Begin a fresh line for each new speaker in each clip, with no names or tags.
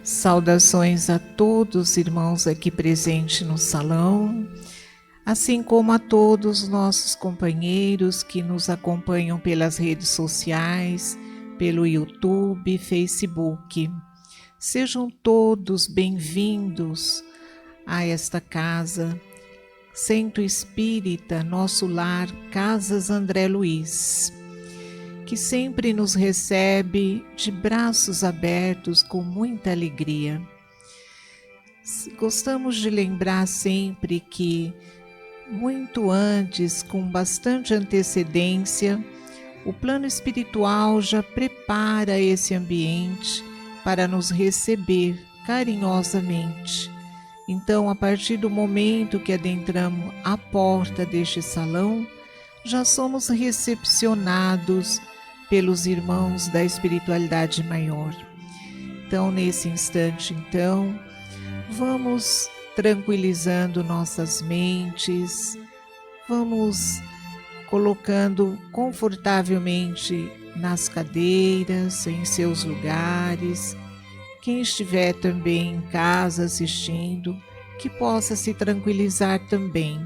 Saudações a todos os irmãos aqui presentes no salão, assim como a todos os nossos companheiros que nos acompanham pelas redes sociais, pelo YouTube, Facebook. Sejam todos bem-vindos a esta casa, Centro Espírita, nosso lar, Casas André Luiz, que sempre nos recebe de braços abertos com muita alegria. Gostamos de lembrar sempre que, muito antes, com bastante antecedência, o plano espiritual já prepara esse ambiente para nos receber carinhosamente. Então, a partir do momento que adentramos a porta deste salão, já somos recepcionados pelos irmãos da espiritualidade maior. Então, nesse instante, vamos tranquilizando nossas mentes, vamos colocando confortavelmente nas cadeiras, em seus lugares. Quem estiver também em casa assistindo, que possa se tranquilizar também.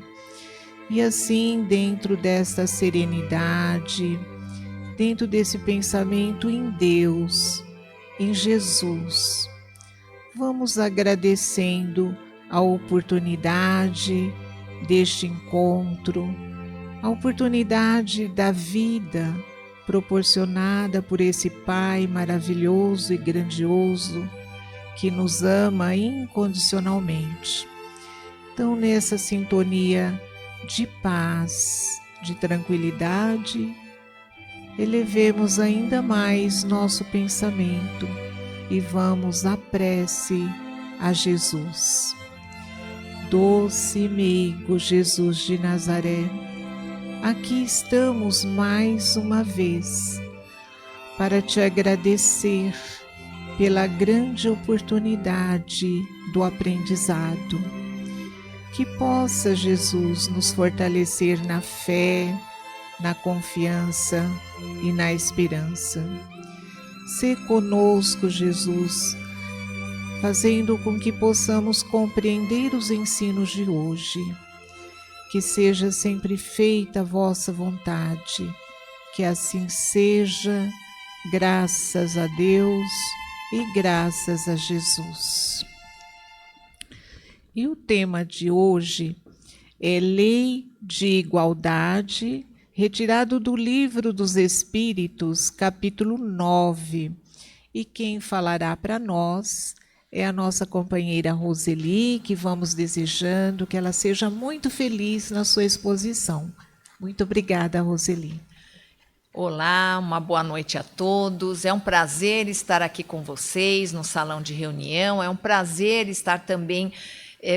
E assim, dentro desta serenidade, dentro desse pensamento em Deus, em Jesus, vamos agradecendo a oportunidade deste encontro, a oportunidade da vida proporcionada por esse Pai maravilhoso e grandioso que nos ama incondicionalmente. Então, nessa sintonia de paz, de tranquilidade, elevemos ainda mais nosso pensamento e vamos à prece a Jesus. Doce e meigo Jesus de Nazaré, aqui estamos mais uma vez para te agradecer pela grande oportunidade do aprendizado. Que possa, Jesus, nos fortalecer na fé, na confiança e na esperança. Sê conosco, Jesus, fazendo com que possamos compreender os ensinos de hoje. Que seja sempre feita a vossa vontade, que assim seja, graças a Deus e graças a Jesus. E o tema de hoje é Lei de Igualdade, retirado do Livro dos Espíritos, capítulo 9. E quem falará para nós é a nossa companheira Roseli, que vamos desejando que ela seja muito feliz na sua exposição. Muito obrigada, Roseli.
Olá, uma boa noite a todos. É um prazer estar aqui com vocês no salão de reunião. É um prazer estar também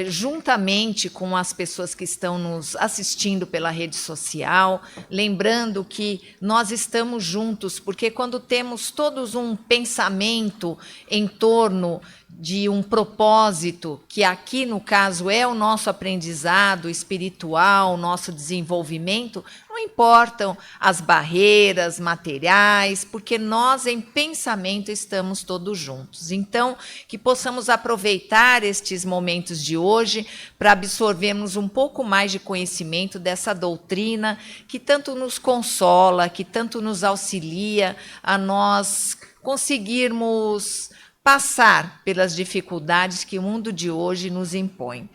juntamente com as pessoas que estão nos assistindo pela rede social, lembrando que nós estamos juntos, porque quando temos todos um pensamento em torno de um propósito, que aqui no caso é o nosso aprendizado espiritual, o nosso desenvolvimento, não importam as barreiras materiais, porque nós em pensamento estamos todos juntos. Então, que possamos aproveitar estes momentos de hoje para absorvermos um pouco mais de conhecimento dessa doutrina que tanto nos consola, que tanto nos auxilia a nós conseguirmos passar pelas dificuldades que o mundo de hoje nos impõe.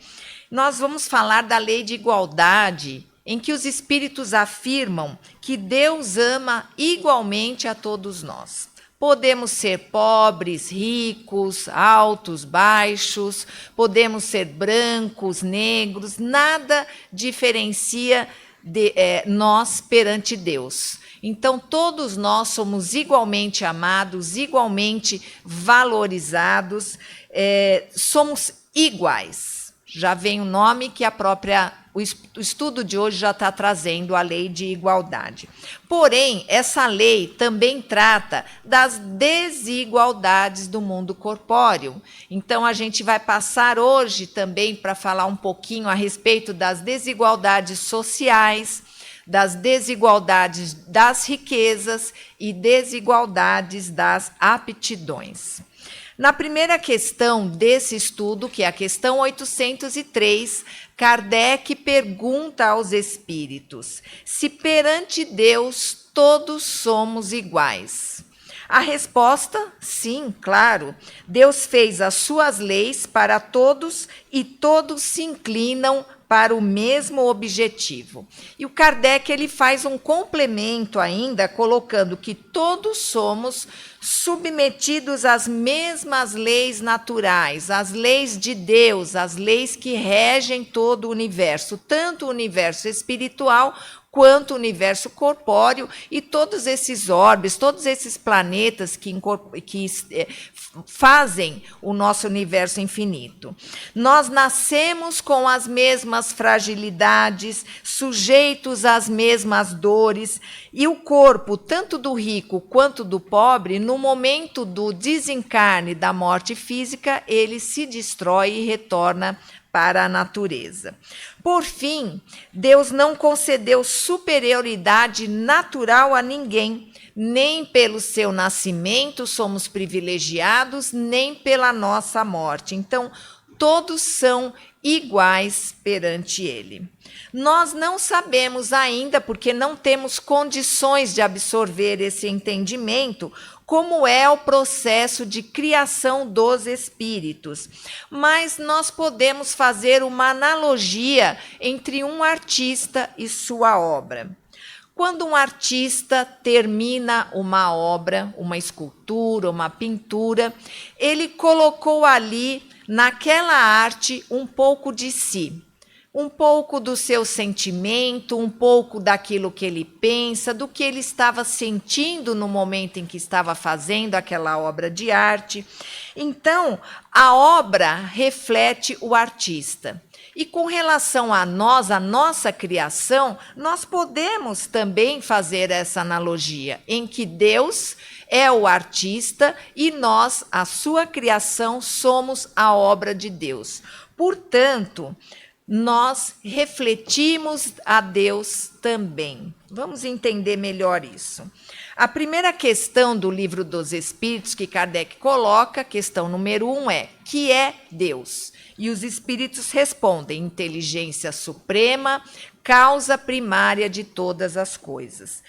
Nós vamos falar da lei de igualdade, em que os espíritos afirmam que Deus ama igualmente a todos nós. Podemos ser pobres, ricos, altos, baixos, podemos ser brancos, negros, nada diferencia nós perante Deus. Então, todos nós somos igualmente amados, igualmente valorizados, somos iguais. Já vem o nome que o estudo de hoje já está trazendo, a lei de igualdade. Porém, essa lei também trata das desigualdades do mundo corpóreo. Então, a gente vai passar hoje também para falar um pouquinho a respeito das desigualdades sociais, das desigualdades das riquezas e desigualdades das aptidões. Na primeira questão desse estudo, que é a questão 803, Kardec pergunta aos espíritos se perante Deus todos somos iguais. A resposta, sim, claro. Deus fez as suas leis para todos e todos se inclinam para o mesmo objetivo. E o Kardec ele faz um complemento ainda, colocando que todos somos submetidos às mesmas leis naturais, às leis de Deus, às leis que regem todo o universo, tanto o universo espiritual quanto o universo corpóreo e todos esses orbes, todos esses planetas que fazem o nosso universo infinito. Nós nascemos com as mesmas fragilidades, sujeitos às mesmas dores, e o corpo, tanto do rico quanto do pobre, no momento do desencarne da morte física, ele se destrói e retorna para a natureza. Por fim, Deus não concedeu superioridade natural a ninguém, nem pelo seu nascimento somos privilegiados, nem pela nossa morte. Então, todos são iguais perante Ele. Nós não sabemos ainda, porque não temos condições de absorver esse entendimento, como é o processo de criação dos espíritos. Mas nós podemos fazer uma analogia entre um artista e sua obra. Quando um artista termina uma obra, uma escultura, uma pintura, ele colocou ali, naquela arte, um pouco de si. Um pouco do seu sentimento, um pouco daquilo que ele pensa, do que ele estava sentindo no momento em que estava fazendo aquela obra de arte. Então, a obra reflete o artista. E com relação a nós, a nossa criação, nós podemos também fazer essa analogia, em que Deus é o artista e nós, a sua criação, somos a obra de Deus. Portanto, nós refletimos a Deus também. Vamos entender melhor isso. A primeira questão do Livro dos Espíritos que Kardec coloca, questão número 1, é: que é Deus? E os espíritos respondem: inteligência suprema, causa primária de todas as coisas.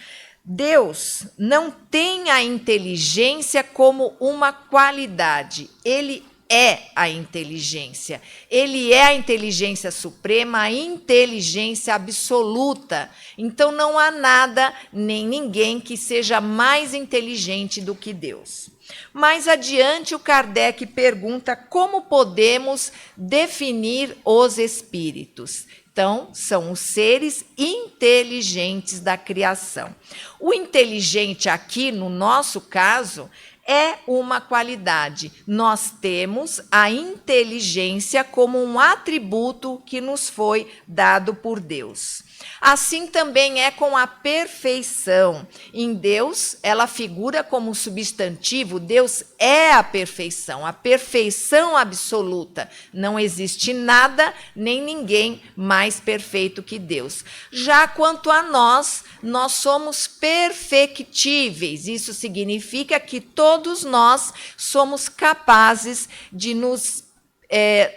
Deus não tem a inteligência como uma qualidade, ele é a inteligência. Ele é a inteligência suprema, a inteligência absoluta. Então não há nada nem ninguém que seja mais inteligente do que Deus. Mais adiante, o Kardec pergunta como podemos definir os espíritos. Então, são os seres inteligentes da criação. O inteligente aqui, no nosso caso, é uma qualidade. Nós temos a inteligência como um atributo que nos foi dado por Deus. Assim também é com a perfeição. Em Deus, ela figura como substantivo. Deus é a perfeição absoluta. Não existe nada nem ninguém mais perfeito que Deus. Já quanto a nós somos perfectíveis. Isso significa que todos nós somos capazes de nos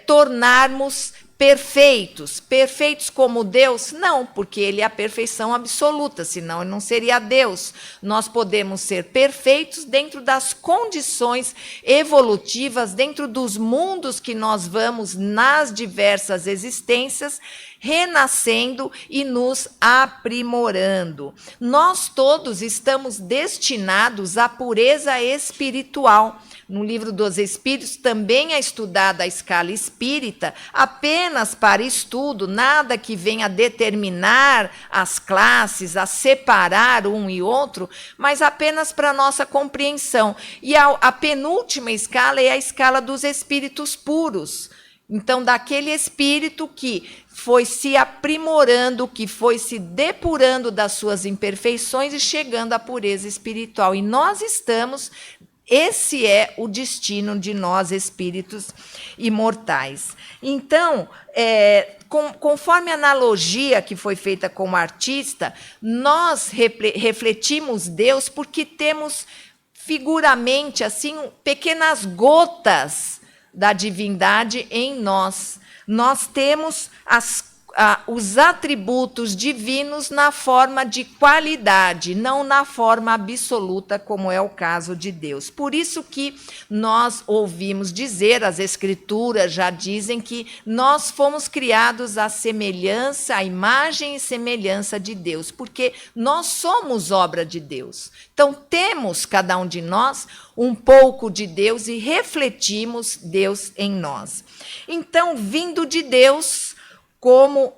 tornarmos perfeitos. Perfeitos como Deus? Não, porque Ele é a perfeição absoluta, senão Ele não seria Deus. Nós podemos ser perfeitos dentro das condições evolutivas, dentro dos mundos que nós vamos nas diversas existências, renascendo e nos aprimorando. Nós todos estamos destinados à pureza espiritual. No Livro dos Espíritos também é estudada a escala espírita, apenas para estudo, nada que venha determinar as classes, a separar um e outro, mas apenas para nossa compreensão. E a penúltima escala é a escala dos espíritos puros. Então, daquele espírito que foi se aprimorando, que foi se depurando das suas imperfeições e chegando à pureza espiritual. E nós estamos... Esse é o destino de nós, espíritos imortais. Então, conforme a analogia que foi feita com o artista, nós refletimos Deus porque temos figuramente, assim, pequenas gotas da divindade em nós. Nós temos os atributos divinos na forma de qualidade, não na forma absoluta, como é o caso de Deus. Por isso que nós ouvimos dizer, as Escrituras já dizem que nós fomos criados à semelhança, à imagem e semelhança de Deus, porque nós somos obra de Deus. Então, temos, cada um de nós, um pouco de Deus e refletimos Deus em nós. Então, vindo de Deus, como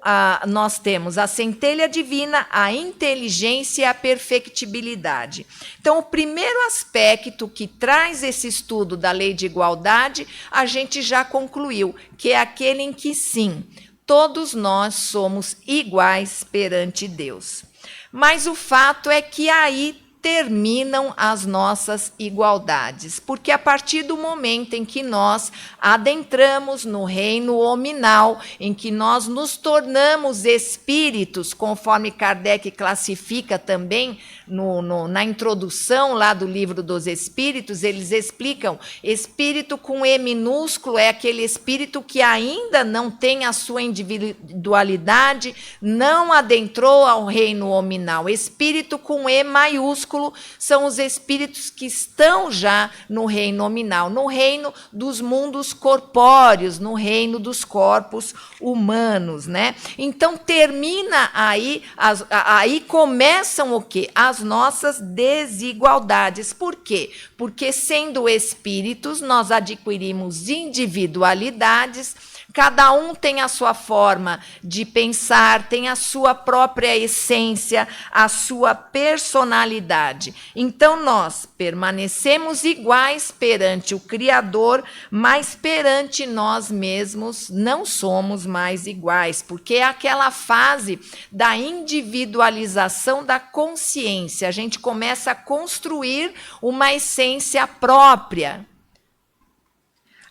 nós temos a centelha divina, a inteligência e a perfectibilidade. Então, o primeiro aspecto que traz esse estudo da lei de igualdade, a gente já concluiu, que é aquele em que, sim, todos nós somos iguais perante Deus. Mas o fato é que aí terminam as nossas igualdades, porque a partir do momento em que nós adentramos no reino hominal, em que nós nos tornamos espíritos, conforme Kardec classifica também na introdução lá do Livro dos Espíritos, eles explicam, espírito com E minúsculo é aquele espírito que ainda não tem a sua individualidade, não adentrou ao reino hominal. Espírito com E maiúsculo são os espíritos que estão já no reino nominal, no reino dos mundos corpóreos, no reino dos corpos humanos, né? Então termina aí, aí começam o quê? As nossas desigualdades. Por quê? Porque sendo espíritos, nós adquirimos individualidades. Cada um tem a sua forma de pensar, tem a sua própria essência, a sua personalidade. Então, nós permanecemos iguais perante o Criador, mas perante nós mesmos não somos mais iguais, porque é aquela fase da individualização da consciência. A gente começa a construir uma essência própria.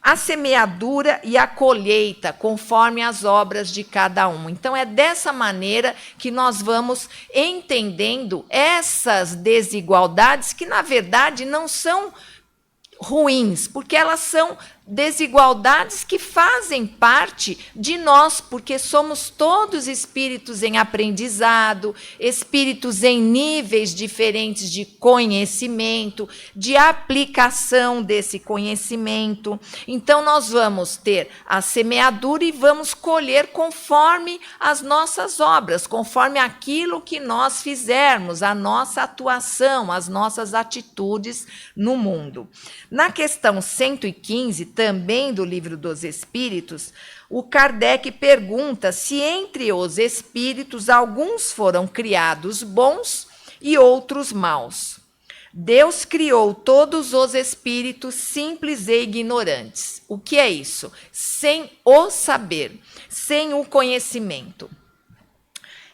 A semeadura e a colheita, conforme as obras de cada um. Então, é dessa maneira que nós vamos entendendo essas desigualdades, que, na verdade, não são ruins, porque elas são desigualdades que fazem parte de nós, porque somos todos espíritos em aprendizado, espíritos em níveis diferentes de conhecimento, de aplicação desse conhecimento. Então, nós vamos ter a semeadura e vamos colher conforme as nossas obras, conforme aquilo que nós fizermos, a nossa atuação, as nossas atitudes no mundo. Na questão 115, também do Livro dos Espíritos, o Kardec pergunta se entre os espíritos alguns foram criados bons e outros maus. Deus criou todos os espíritos simples e ignorantes. O que é isso? Sem o saber, sem o conhecimento.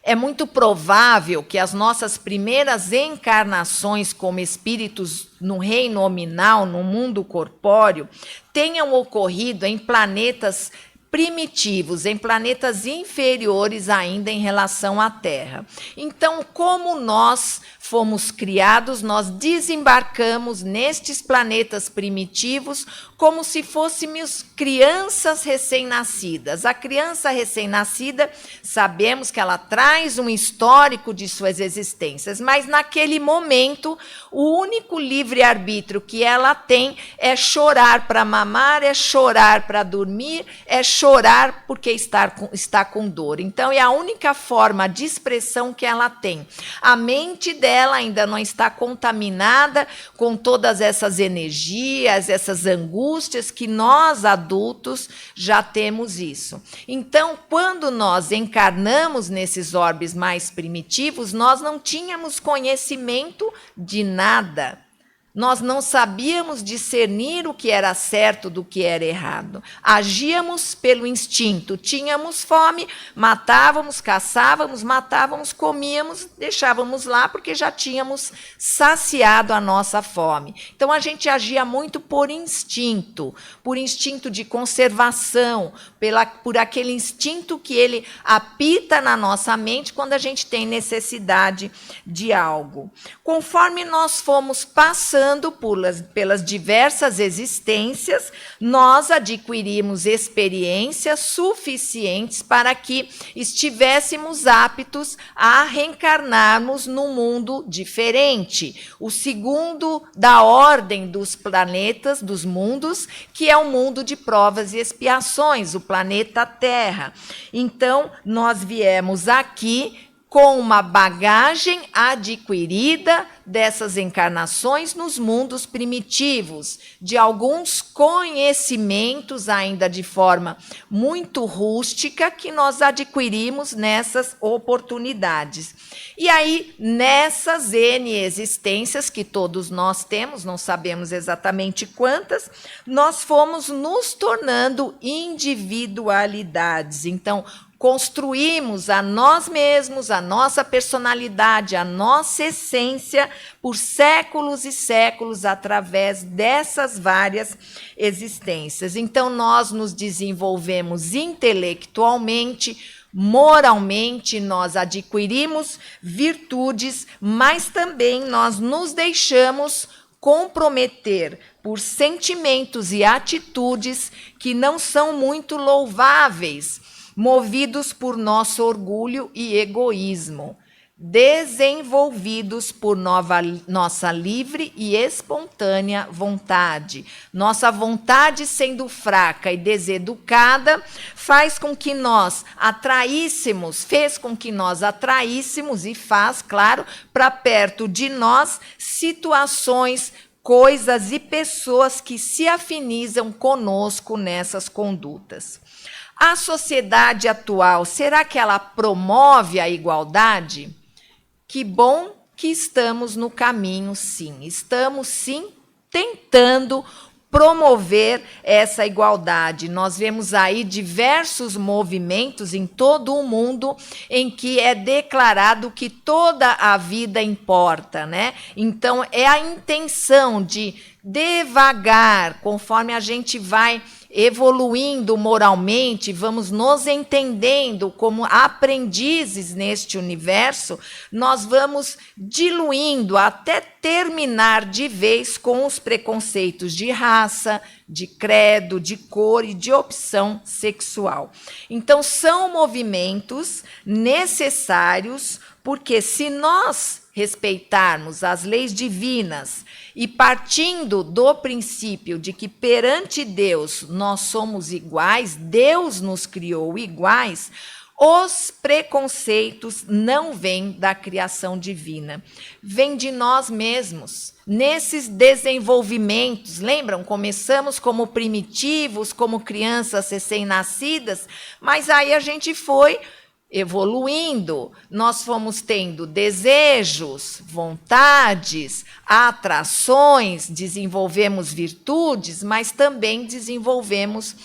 É muito provável que as nossas primeiras encarnações como espíritos no reino nominal, no mundo corpóreo, tenham ocorrido em planetas primitivos, em planetas inferiores ainda em relação à Terra. Então, como nós fomos criados, nós desembarcamos nestes planetas primitivos como se fôssemos crianças recém-nascidas. A criança recém-nascida, sabemos que ela traz um histórico de suas existências, mas naquele momento, o único livre-arbítrio que ela tem é chorar para mamar, é chorar para dormir, é chorar porque está com dor. Então, é a única forma de expressão que ela tem. A mente dela ainda não está contaminada com todas essas energias, essas angústias que nós, adultos, já temos isso. Então, quando nós encarnamos nesses orbes mais primitivos, nós não tínhamos conhecimento de nada. Nós não sabíamos discernir o que era certo do que era errado. Agíamos pelo instinto. Tínhamos fome, matávamos, caçávamos, matávamos, comíamos, deixávamos lá porque já tínhamos saciado a nossa fome. Então, a gente agia muito por instinto de conservação, por aquele instinto que ele apita na nossa mente quando a gente tem necessidade de algo. Conforme nós fomos passando passando pelas diversas existências, nós adquirimos experiências suficientes para que estivéssemos aptos a reencarnarmos num mundo diferente, o segundo da ordem dos planetas, dos mundos, que é o mundo de provas e expiações, o planeta Terra. Então, nós viemos aqui com uma bagagem adquirida dessas encarnações nos mundos primitivos, de alguns conhecimentos ainda de forma muito rústica que nós adquirimos nessas oportunidades. E aí, nessas N existências que todos nós temos, não sabemos exatamente quantas, nós fomos nos tornando individualidades. Então, construímos a nós mesmos, a nossa personalidade, a nossa essência por séculos e séculos através dessas várias existências. Então, nós nos desenvolvemos intelectualmente, moralmente, nós adquirimos virtudes, mas também nós nos deixamos comprometer por sentimentos e atitudes que não são muito louváveis, movidos por nosso orgulho e egoísmo, desenvolvidos por nossa livre e espontânea vontade. Nossa vontade, sendo fraca e deseducada, fez com que nós atraíssemos e faz, claro, para perto de nós situações, coisas e pessoas que se afinizam conosco nessas condutas. A sociedade atual, será que ela promove a igualdade? Que bom que estamos no caminho, sim. Estamos, sim, tentando promover essa igualdade. Nós vemos aí diversos movimentos em todo o mundo em que é declarado que toda a vida importa, né? Então, é a intenção de devagar, conforme a gente vai evoluindo moralmente, vamos nos entendendo como aprendizes neste universo, nós vamos diluindo até terminar de vez com os preconceitos de raça, de credo, de cor e de opção sexual. Então, são movimentos necessários, porque se nós respeitarmos as leis divinas e partindo do princípio de que perante Deus nós somos iguais, Deus nos criou iguais, os preconceitos não vêm da criação divina, vêm de nós mesmos. Nesses desenvolvimentos, lembram? Começamos como primitivos, como crianças recém-nascidas, mas aí a gente foi evoluindo, nós fomos tendo desejos, vontades, atrações, desenvolvemos virtudes, mas também desenvolvemos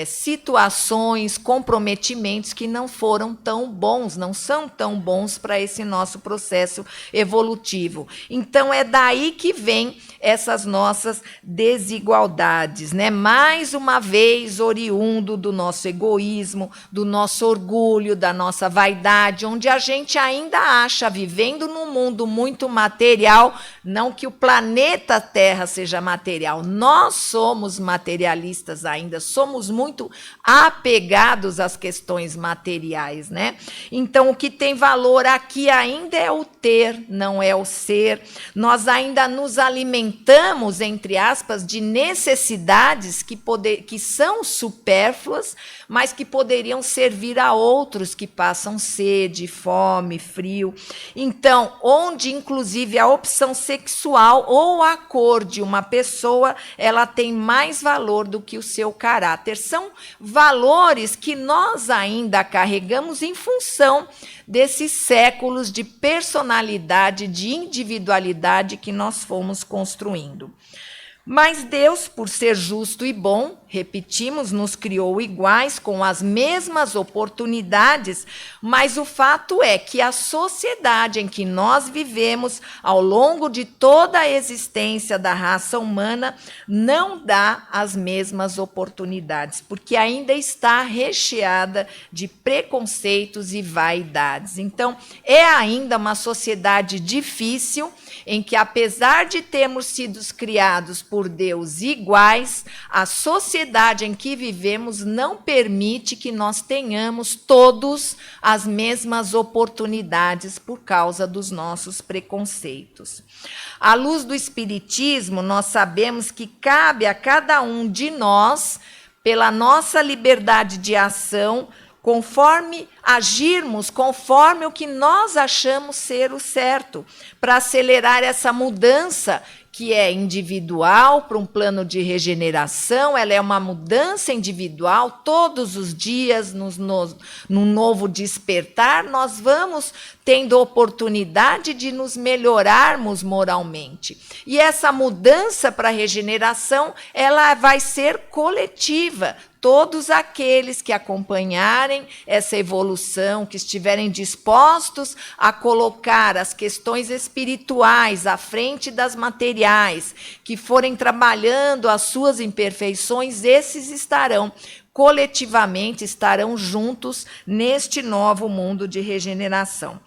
situações, comprometimentos que não foram tão bons, não são tão bons para esse nosso processo evolutivo. Então, é daí que vem essas nossas desigualdades, né? Mais uma vez, oriundo do nosso egoísmo, do nosso orgulho, da nossa vaidade, onde a gente ainda acha, vivendo num mundo muito material, não que o planeta Terra seja material, nós somos materialistas ainda, somos muito apegados às questões materiais, né? Então, o que tem valor aqui ainda é o ter, não é o ser. Nós ainda nos alimentamos, entre aspas, de necessidades que são supérfluas, mas que poderiam servir a outros que passam sede, fome, frio. Então, onde, inclusive, a opção sexual ou a cor de uma pessoa, ela tem mais valor do que o seu caráter. São valores que nós ainda carregamos em função desses séculos de personalidade, de individualidade que nós fomos construindo. Mas Deus, por ser justo e bom, repetimos, nos criou iguais, com as mesmas oportunidades, mas o fato é que a sociedade em que nós vivemos, ao longo de toda a existência da raça humana, não dá as mesmas oportunidades, porque ainda está recheada de preconceitos e vaidades. Então, é ainda uma sociedade difícil, em que, apesar de termos sido criados por Deus iguais, a sociedade em que vivemos não permite que nós tenhamos todos as mesmas oportunidades por causa dos nossos preconceitos. À luz do Espiritismo, nós sabemos que cabe a cada um de nós, pela nossa liberdade de ação, conforme agirmos, conforme o que nós achamos ser o certo, para acelerar essa mudança que é individual para um plano de regeneração. Ela é uma mudança individual, todos os dias, num novo despertar, nós vamos tendo oportunidade de nos melhorarmos moralmente. E essa mudança para a regeneração, ela vai ser coletiva. Todos aqueles que acompanharem essa evolução, que estiverem dispostos a colocar as questões espirituais à frente das materiais, que forem trabalhando as suas imperfeições, esses coletivamente estarão juntos neste novo mundo de regeneração.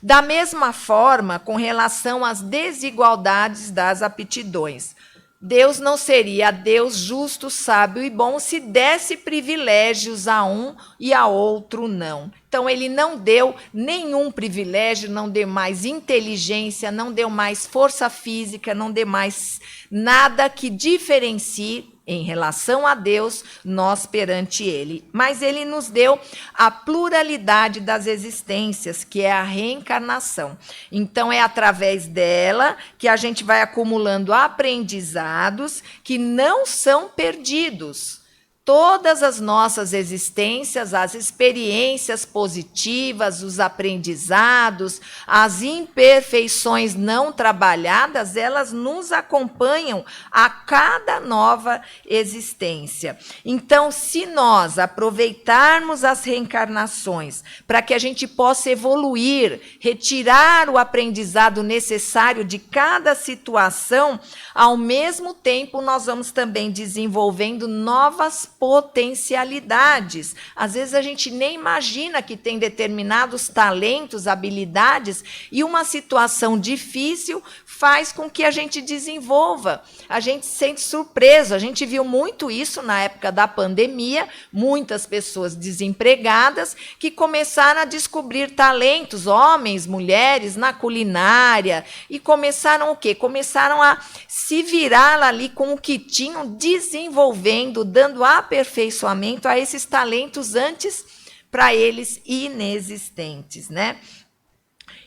Da mesma forma, com relação às desigualdades das aptidões, Deus não seria Deus justo, sábio e bom se desse privilégios a um e a outro não. Então, ele não deu nenhum privilégio, não deu mais inteligência, não deu mais força física, não deu mais nada que diferencie, em relação a Deus, nós perante ele. Mas ele nos deu a pluralidade das existências, que é a reencarnação. Então, é através dela que a gente vai acumulando aprendizados que não são perdidos. Todas as nossas existências, as experiências positivas, os aprendizados, as imperfeições não trabalhadas, elas nos acompanham a cada nova existência. Então, se nós aproveitarmos as reencarnações para que a gente possa evoluir, retirar o aprendizado necessário de cada situação, ao mesmo tempo nós vamos também desenvolvendo novas potencialidades. Às vezes a gente nem imagina que tem determinados talentos, habilidades, e uma situação difícil faz com que a gente desenvolva. A gente se sente surpreso. A gente viu muito isso na época da pandemia, muitas pessoas desempregadas que começaram a descobrir talentos, homens, mulheres, na culinária, e começaram o quê? Começaram a se virar ali com o que tinham, desenvolvendo, dando aperfeiçoamento a esses talentos antes para eles inexistentes, né?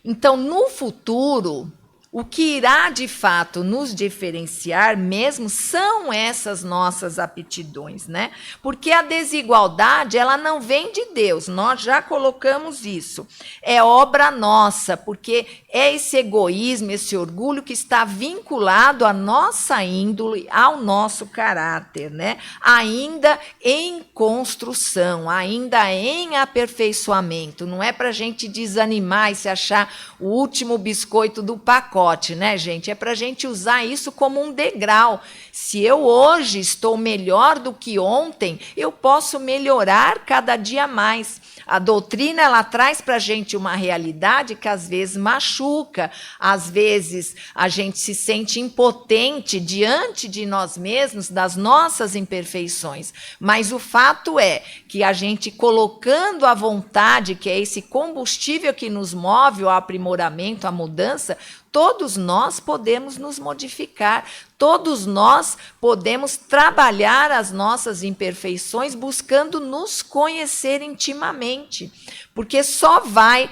Então, no futuro, o que irá de fato nos diferenciar mesmo são essas nossas aptidões, né? Porque a desigualdade, ela não vem de Deus, nós já colocamos isso. É obra nossa, porque é esse egoísmo, esse orgulho que está vinculado à nossa índole, ao nosso caráter, né? Ainda em construção, ainda em aperfeiçoamento. Não é para a gente desanimar e se achar o último biscoito do pacote, né, gente? É para a gente usar isso como um degrau. Se eu hoje estou melhor do que ontem, eu posso melhorar cada dia mais. A doutrina, ela traz para a gente uma realidade que às vezes machuca, às vezes a gente se sente impotente diante de nós mesmos, das nossas imperfeições. Mas o fato é que a gente colocando a vontade, que é esse combustível que nos move ao aprimoramento, à mudança, todos nós podemos nos modificar, todos nós podemos trabalhar as nossas imperfeições buscando nos conhecer intimamente, porque só vai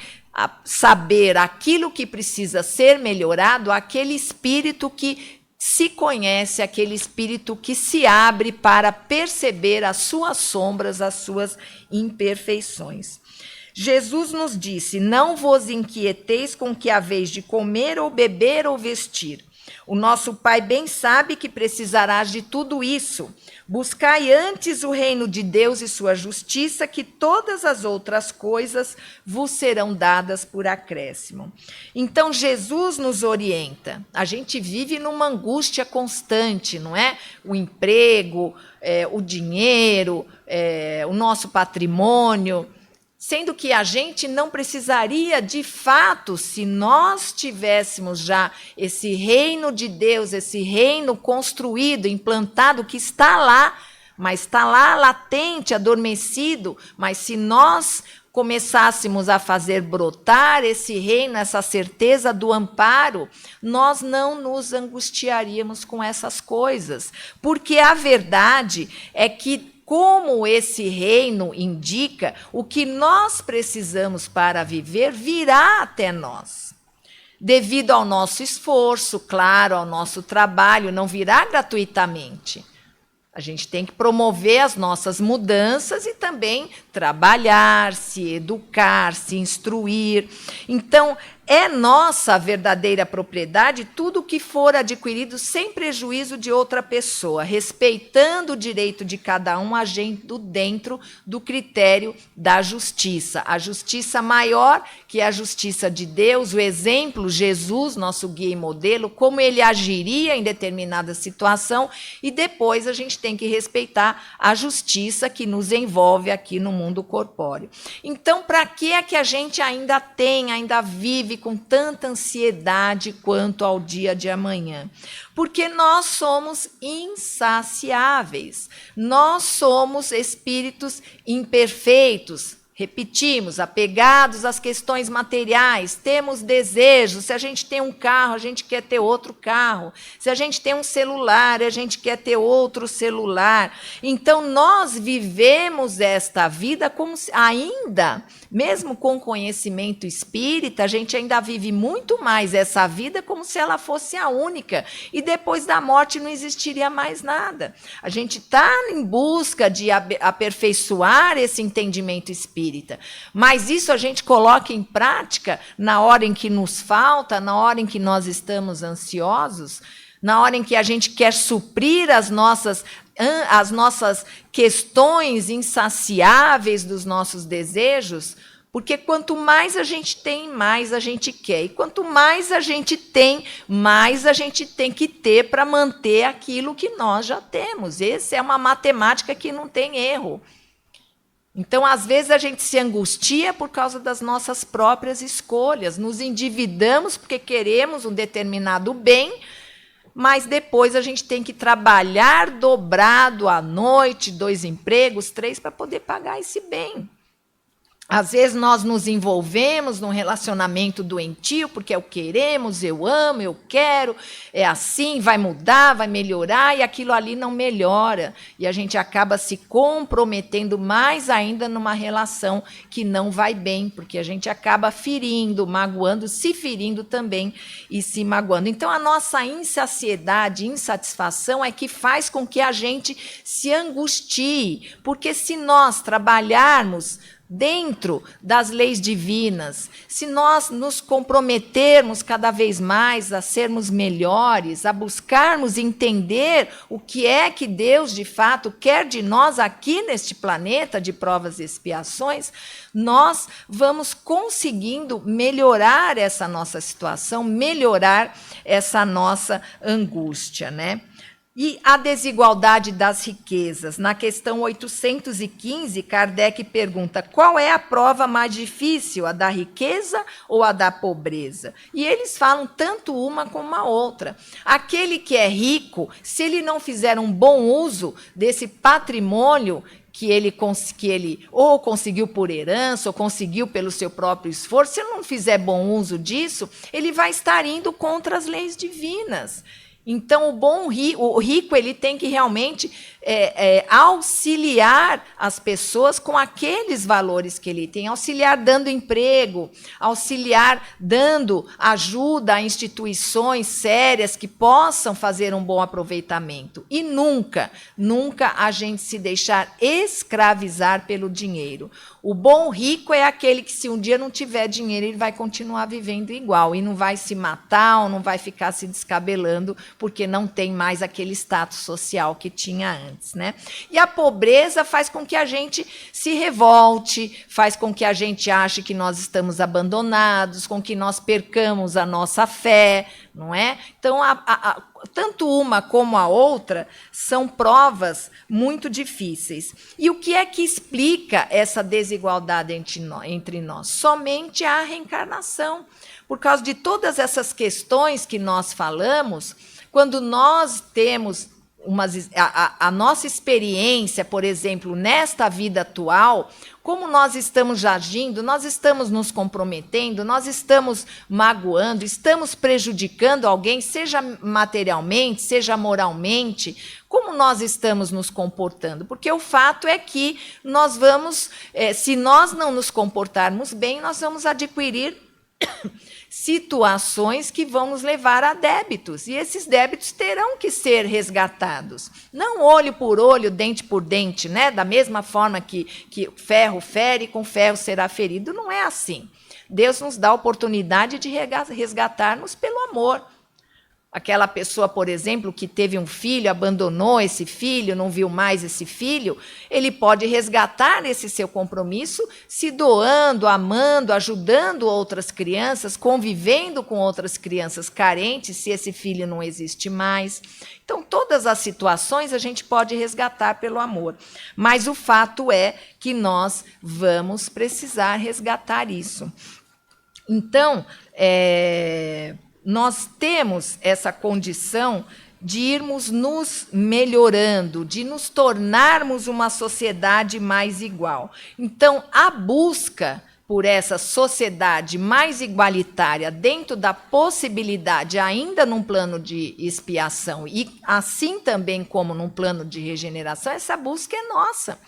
saber aquilo que precisa ser melhorado aquele espírito que se conhece, aquele espírito que se abre para perceber as suas sombras, as suas imperfeições. Jesus nos disse: não vos inquieteis com o que haveis de comer ou beber ou vestir. O nosso Pai bem sabe que precisarás de tudo isso. Buscai antes o reino de Deus e sua justiça, que todas as outras coisas vos serão dadas por acréscimo. Então, Jesus nos orienta. A gente vive numa angústia constante, não é? O emprego, o dinheiro, o nosso patrimônio. Sendo que a gente não precisaria, de fato, se nós tivéssemos já esse reino de Deus, esse reino construído, implantado, que está lá, mas está lá latente, adormecido, mas se nós começássemos a fazer brotar esse reino, essa certeza do amparo, nós não nos angustiaríamos com essas coisas, porque a verdade é que, como esse reino indica, o que nós precisamos para viver virá até nós. Devido ao nosso esforço, claro, ao nosso trabalho, não virá gratuitamente. A gente tem que promover as nossas mudanças e também trabalhar, se educar, se instruir. Então, é nossa verdadeira propriedade tudo o que for adquirido sem prejuízo de outra pessoa, respeitando o direito de cada um, agindo dentro do critério da justiça. A justiça maior, que é a justiça de Deus, o exemplo, Jesus, nosso guia e modelo, como ele agiria em determinada situação, e depois a gente tem que respeitar a justiça que nos envolve aqui no mundo corpóreo. Então, para que é que a gente ainda vive com tanta ansiedade quanto ao dia de amanhã? Porque nós somos insaciáveis, nós somos espíritos imperfeitos. Repetimos, apegados às questões materiais, temos desejos. Se a gente tem um carro, a gente quer ter outro carro. Se a gente tem um celular, a gente quer ter outro celular. Então, nós vivemos esta vida como se ainda, mesmo com conhecimento espírita, a gente ainda vive muito mais essa vida como se ela fosse a única. E depois da morte não existiria mais nada. A gente está em busca de aperfeiçoar esse entendimento espírita. Mas isso a gente coloca em prática na hora em que nos falta, na hora em que nós estamos ansiosos, na hora em que a gente quer suprir as nossas questões insaciáveis dos nossos desejos, porque quanto mais a gente tem, mais a gente quer. E quanto mais a gente tem, mais a gente tem que ter para manter aquilo que nós já temos. Essa é uma matemática que não tem erro. Então, às vezes, a gente se angustia por causa das nossas próprias escolhas. Nos endividamos porque queremos um determinado bem, mas depois a gente tem que trabalhar dobrado à noite, 2 empregos, 3, para poder pagar esse bem. Às vezes nós nos envolvemos num relacionamento doentio, porque queremos, eu amo, eu quero, é assim, vai mudar, vai melhorar, e aquilo ali não melhora. E a gente acaba se comprometendo mais ainda numa relação que não vai bem, porque a gente acaba ferindo, magoando, se ferindo também e se magoando. Então, a nossa insaciedade, insatisfação é que faz com que a gente se angustie, porque se nós trabalharmos dentro das leis divinas, se nós nos comprometermos cada vez mais a sermos melhores, a buscarmos entender o que é que Deus, de fato, quer de nós aqui neste planeta de provas e expiações, nós vamos conseguindo melhorar essa nossa situação, melhorar essa nossa angústia, né? E a desigualdade das riquezas. Na questão 815, Kardec pergunta: qual é a prova mais difícil, a da riqueza ou a da pobreza? E eles falam tanto uma como a outra. Aquele que é rico, se ele não fizer um bom uso desse patrimônio que ele ou conseguiu por herança, ou conseguiu pelo seu próprio esforço, se ele não fizer bom uso disso, ele vai estar indo contra as leis divinas. Então, o rico ele tem que realmente auxiliar as pessoas com aqueles valores que ele tem, auxiliar dando emprego, auxiliar dando ajuda a instituições sérias que possam fazer um bom aproveitamento. E nunca, nunca a gente se deixar escravizar pelo dinheiro. O bom rico é aquele que, se um dia não tiver dinheiro, ele vai continuar vivendo igual e não vai se matar ou não vai ficar se descabelando porque não tem mais aquele status social que tinha antes, né? E a pobreza faz com que a gente se revolte, faz com que a gente ache que nós estamos abandonados, com que nós percamos a nossa fé, não é? Então, tanto uma como a outra são provas muito difíceis. E o que é que explica essa desigualdade entre nós? Somente a reencarnação. Por causa de todas essas questões que nós falamos, quando nós temos a nossa experiência, por exemplo, nesta vida atual, como nós estamos agindo, nós estamos nos comprometendo, nós estamos magoando, estamos prejudicando alguém, seja materialmente, seja moralmente, como nós estamos nos comportando? Porque o fato é que nós vamos, se nós não nos comportarmos bem, nós vamos adquirir situações que vão nos levar a débitos, e esses débitos terão que ser resgatados. Não olho por olho, dente por dente, né? Da mesma forma que ferro fere, com ferro será ferido. Não é assim. Deus nos dá a oportunidade de resgatarmos pelo amor. Aquela pessoa, por exemplo, que teve um filho, abandonou esse filho, não viu mais esse filho, ele pode resgatar esse seu compromisso se doando, amando, ajudando outras crianças, convivendo com outras crianças carentes, se esse filho não existe mais. Então, todas as situações a gente pode resgatar pelo amor. Mas o fato é que nós vamos precisar resgatar isso. Então, nós temos essa condição de irmos nos melhorando, de nos tornarmos uma sociedade mais igual. Então, a busca por essa sociedade mais igualitária, dentro da possibilidade, ainda num plano de expiação, e assim também como num plano de regeneração, essa busca é nossa.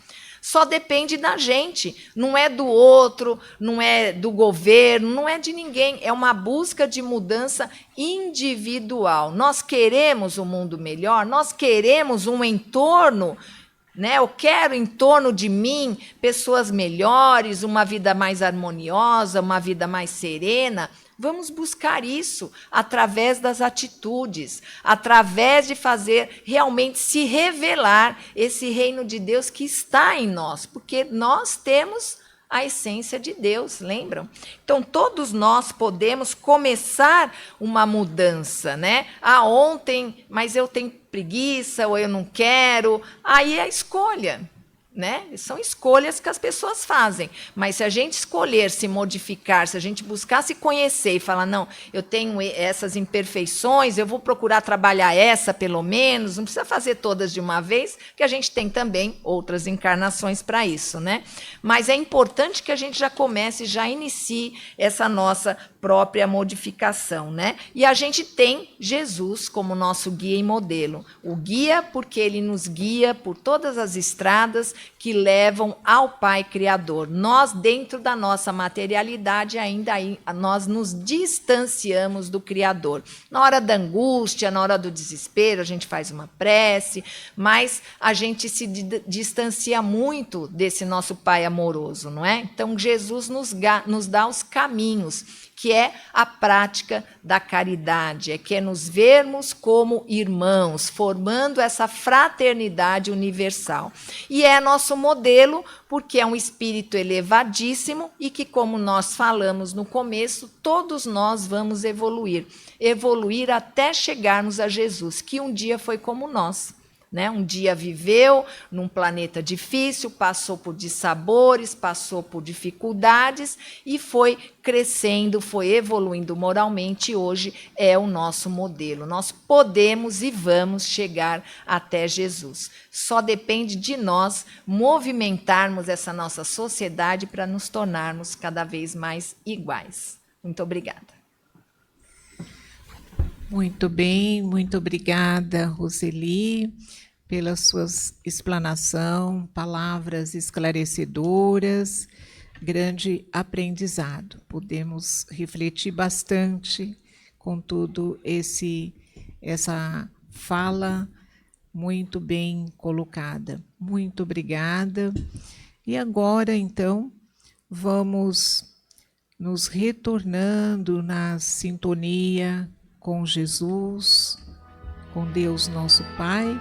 Só depende da gente, não é do outro, não é do governo, não é de ninguém, é uma busca de mudança individual. Nós queremos um mundo melhor, nós queremos um entorno, né? Eu quero em torno de mim pessoas melhores, uma vida mais harmoniosa, uma vida mais serena. Vamos buscar isso através das atitudes, através de fazer realmente se revelar esse reino de Deus que está em nós, porque nós temos a essência de Deus, lembram? Então, todos nós podemos começar uma mudança, né? Ontem, mas eu tenho preguiça ou eu não quero, aí é a escolha. Né? São escolhas que as pessoas fazem, mas se a gente escolher se modificar, se a gente buscar se conhecer e falar, não, eu tenho essas imperfeições, eu vou procurar trabalhar essa pelo menos, não precisa fazer todas de uma vez, que a gente tem também outras encarnações para isso, né? Mas é importante que a gente já comece, já inicie essa nossa própria modificação, né? E a gente tem Jesus como nosso guia e modelo. O guia porque ele nos guia por todas as estradas que levam ao Pai Criador. Nós, dentro da nossa materialidade, ainda nós nos distanciamos do Criador. Na hora da angústia, na hora do desespero, a gente faz uma prece, mas a gente se distancia muito desse nosso Pai amoroso, não é? Então, Jesus nos dá os caminhos, que é a prática da caridade, que é nos vermos como irmãos, formando essa fraternidade universal. E é nosso modelo, porque é um espírito elevadíssimo e que, como nós falamos no começo, todos nós vamos evoluir até chegarmos a Jesus, que um dia foi como nós. Né? Um dia viveu num planeta difícil, passou por dissabores, passou por dificuldades e foi crescendo, foi evoluindo moralmente e hoje é o nosso modelo. Nós podemos e vamos chegar até Jesus. Só depende de nós movimentarmos essa nossa sociedade para nos tornarmos cada vez mais iguais. Muito obrigada.
Muito bem, muito obrigada, Roseli, pela sua explanação, palavras esclarecedoras, grande aprendizado. Podemos refletir bastante com tudo essa fala muito bem colocada. Muito obrigada. E agora, então, vamos nos retornando na sintonia com Jesus, com Deus nosso Pai,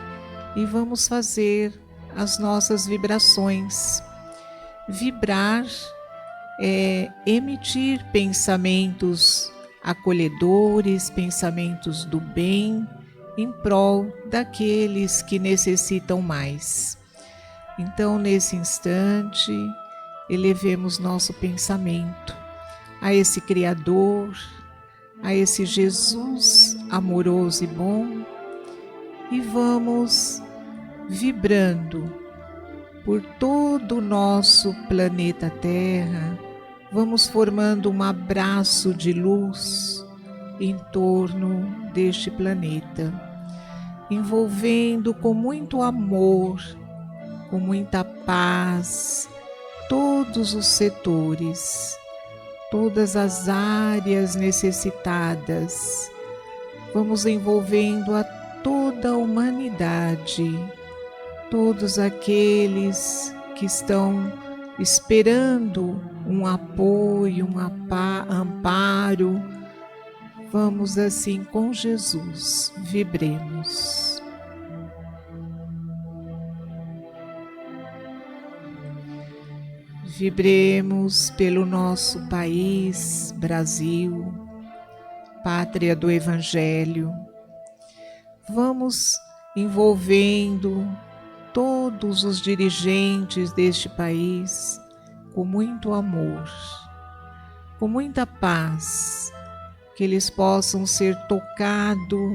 e vamos fazer as nossas vibrações. Vibrar é emitir pensamentos acolhedores, pensamentos do bem, em prol daqueles que necessitam mais. Então, nesse instante, elevemos nosso pensamento a esse Criador, a esse Jesus amoroso e bom, e vamos vibrando por todo o nosso planeta Terra, vamos formando um abraço de luz em torno deste planeta, envolvendo com muito amor, com muita paz, todos os setores, todas as áreas necessitadas. Vamos envolvendo a toda a humanidade, todos aqueles que estão esperando um apoio, um amparo. Vamos assim com Jesus, vibremos. Vibremos pelo nosso país, Brasil, pátria do Evangelho. Vamos envolvendo todos os dirigentes deste país com muito amor, com muita paz, que eles possam ser tocados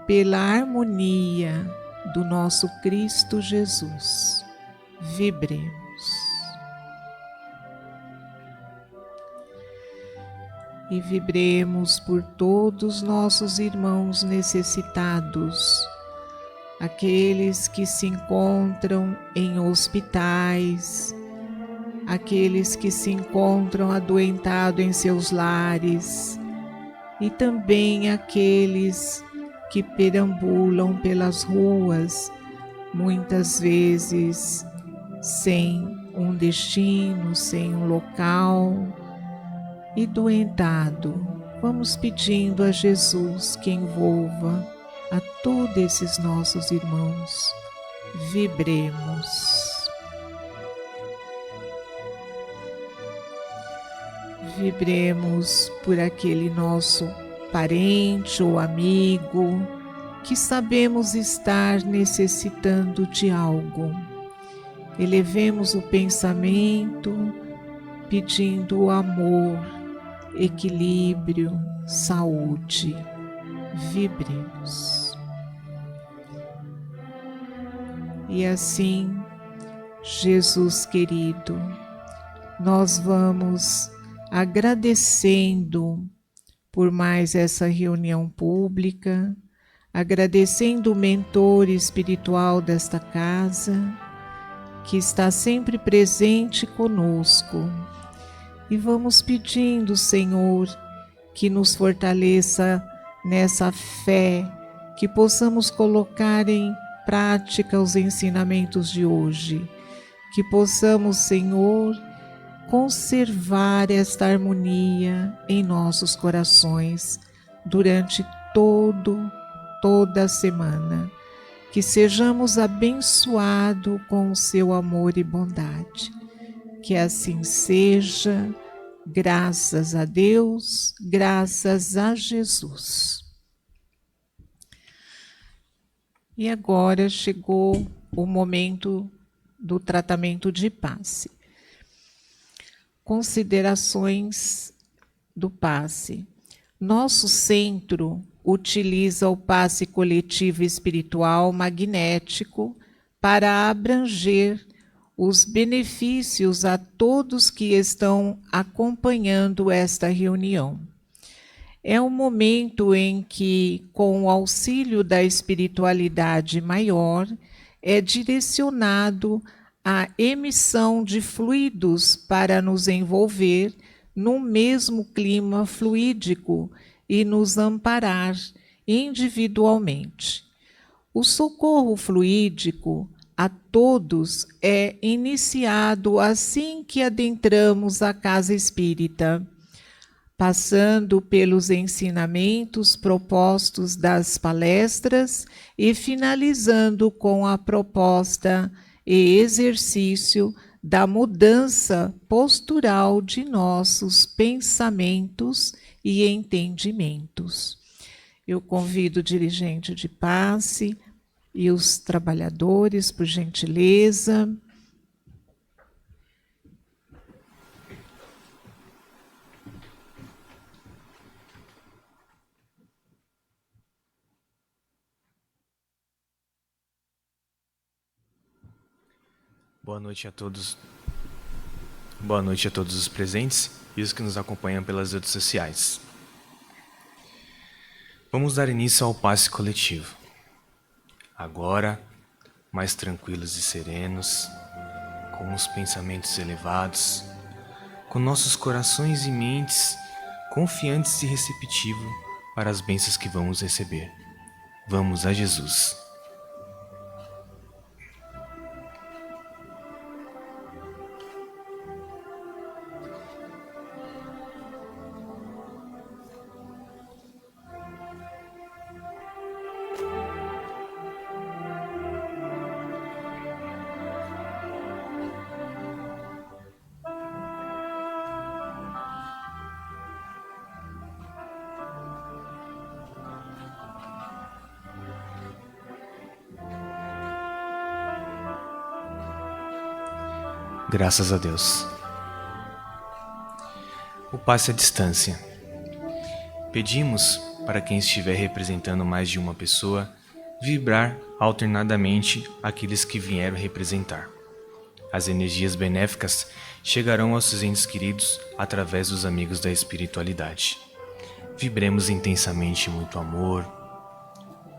pela harmonia do nosso Cristo Jesus. Vibremos. E vibremos por todos nossos irmãos necessitados, aqueles que se encontram em hospitais, aqueles que se encontram adoentados em seus lares, e também aqueles que perambulam pelas ruas, muitas vezes sem um destino, sem um local, e doentado. Vamos pedindo a Jesus que envolva a todos esses nossos irmãos. Vibremos. Vibremos por aquele nosso parente ou amigo que sabemos estar necessitando de algo. Elevemos o pensamento pedindo amor, equilíbrio, saúde. Vibremos. E assim, Jesus querido, nós vamos agradecendo por mais essa reunião pública, agradecendo o mentor espiritual desta casa, que está sempre presente conosco. E vamos pedindo, Senhor, que nos fortaleça nessa fé, que possamos colocar em prática os ensinamentos de hoje, que possamos, Senhor, conservar esta harmonia em nossos corações durante toda a semana, que sejamos abençoados com o seu amor e bondade. Que assim seja, graças a Deus, graças a Jesus. E agora chegou o momento do tratamento de passe. Considerações do passe. Nosso centro utiliza o passe coletivo espiritual magnético para abranger os benefícios a todos que estão acompanhando esta reunião. É um momento em que, com o auxílio da espiritualidade maior, é direcionado a emissão de fluidos para nos envolver no mesmo clima fluídico e nos amparar individualmente. O socorro fluídico a todos é iniciado assim que adentramos a casa espírita, passando pelos ensinamentos propostos das palestras e finalizando com a proposta e exercício da mudança postural de nossos pensamentos e entendimentos. Eu convido o dirigente de passe e os trabalhadores, por gentileza.
Boa noite a todos. Boa noite a todos os presentes e os que nos acompanham pelas redes sociais. Vamos dar início ao passe coletivo. Agora, mais tranquilos e serenos, com os pensamentos elevados, com nossos corações e mentes confiantes e receptivos para as bênçãos que vamos receber. Vamos a Jesus. Graças a Deus. O passe à distância. Pedimos para quem estiver representando mais de uma pessoa vibrar alternadamente aqueles que vieram representar. As energias benéficas chegarão aos seus entes queridos através dos amigos da espiritualidade. Vibremos intensamente muito amor,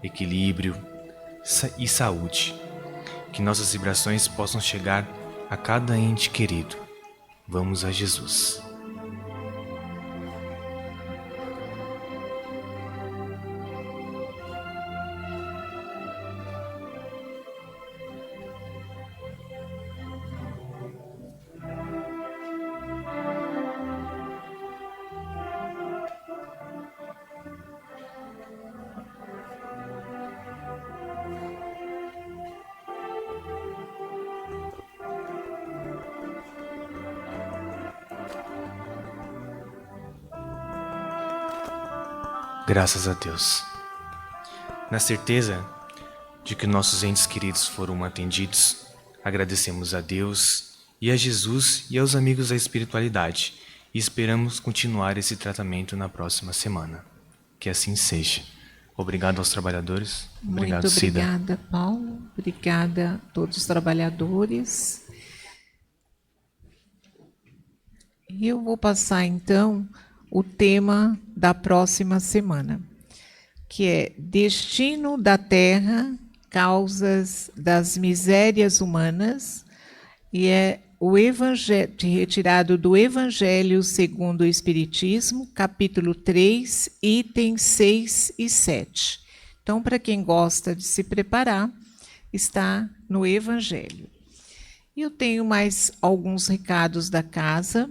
equilíbrio e saúde. Que nossas vibrações possam chegar a cada ente querido. Vamos a Jesus. Graças a Deus. Na certeza de que nossos entes queridos foram atendidos, agradecemos a Deus e a Jesus e aos amigos da espiritualidade e esperamos continuar esse tratamento na próxima semana. Que assim seja. Obrigado aos trabalhadores. Obrigado,
Muito
Cida.
obrigada, Paulo. Obrigada a todos os trabalhadores. E eu vou passar, então, o tema da próxima semana, que é Destino da Terra, Causas das Misérias Humanas, e é o Evangelho, retirado do Evangelho segundo o Espiritismo, capítulo 3, itens 6 e 7. Então, para quem gosta de se preparar, está no Evangelho. E eu tenho mais alguns recados da casa,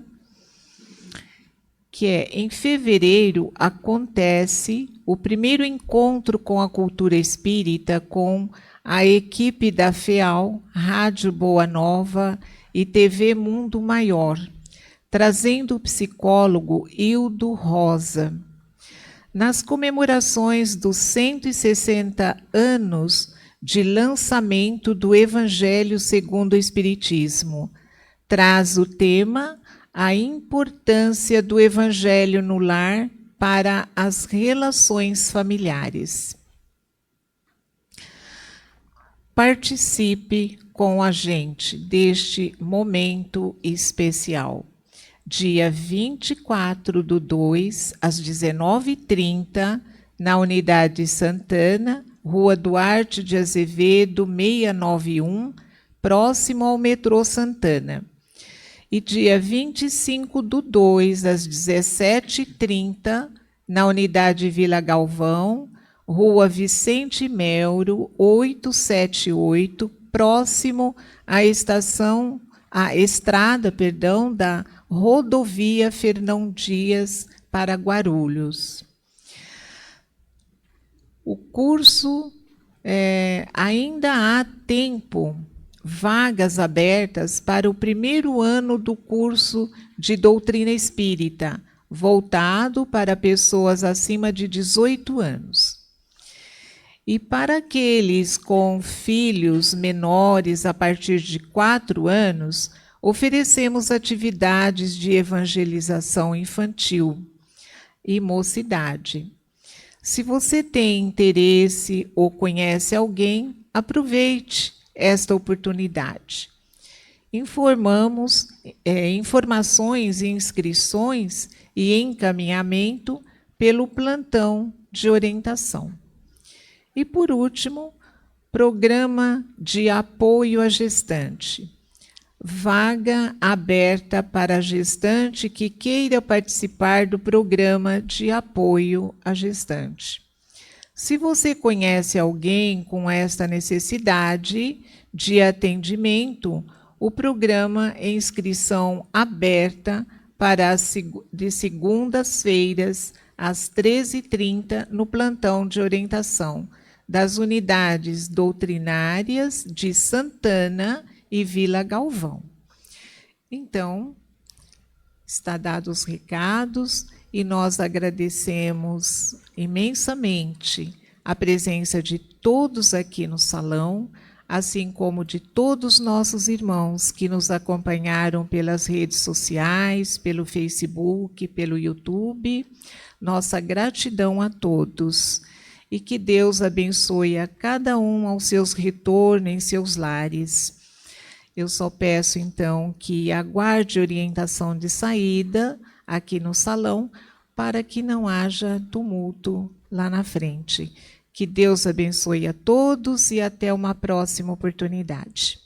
que é, em fevereiro, acontece o primeiro encontro com a cultura espírita com a equipe da FEAL, Rádio Boa Nova e TV Mundo Maior, trazendo o psicólogo Hildo Rosa. Nas comemorações dos 160 anos de lançamento do Evangelho segundo o Espiritismo, traz o tema a importância do Evangelho no lar para as relações familiares. Participe com a gente deste momento especial. dia 24/2, às 19h30, na Unidade Santana, Rua Duarte de Azevedo, 691, próximo ao metrô Santana. E dia 25/2, às 17h30, na Unidade Vila Galvão, Rua Vicente Melro, 878, próximo à estrada da Rodovia Fernão Dias para Guarulhos. O curso, ainda há tempo, vagas abertas para o primeiro ano do curso de Doutrina Espírita, voltado para pessoas acima de 18 anos. E para aqueles com filhos menores a partir de 4 anos, oferecemos atividades de evangelização infantil e mocidade. Se você tem interesse ou conhece alguém, aproveite esta oportunidade. Informamos informações e inscrições e encaminhamento pelo plantão de orientação. E, por último, programa de apoio à gestante. Vaga aberta para a gestante que queira participar do programa de apoio à gestante. Se você conhece alguém com esta necessidade de atendimento, o programa é inscrição aberta de segundas-feiras, às 13h30, no plantão de orientação das unidades doutrinárias de Santana e Vila Galvão. Então, está dados os recados e nós agradecemos imensamente a presença de todos aqui no salão, assim como de todos nossos irmãos que nos acompanharam pelas redes sociais, pelo Facebook, pelo YouTube. Nossa gratidão a todos. E que Deus abençoe a cada um ao seus retornos em seus lares. Eu só peço, então, que aguarde orientação de saída aqui no salão, para que não haja tumulto lá na frente. Que Deus abençoe a todos e até uma próxima oportunidade.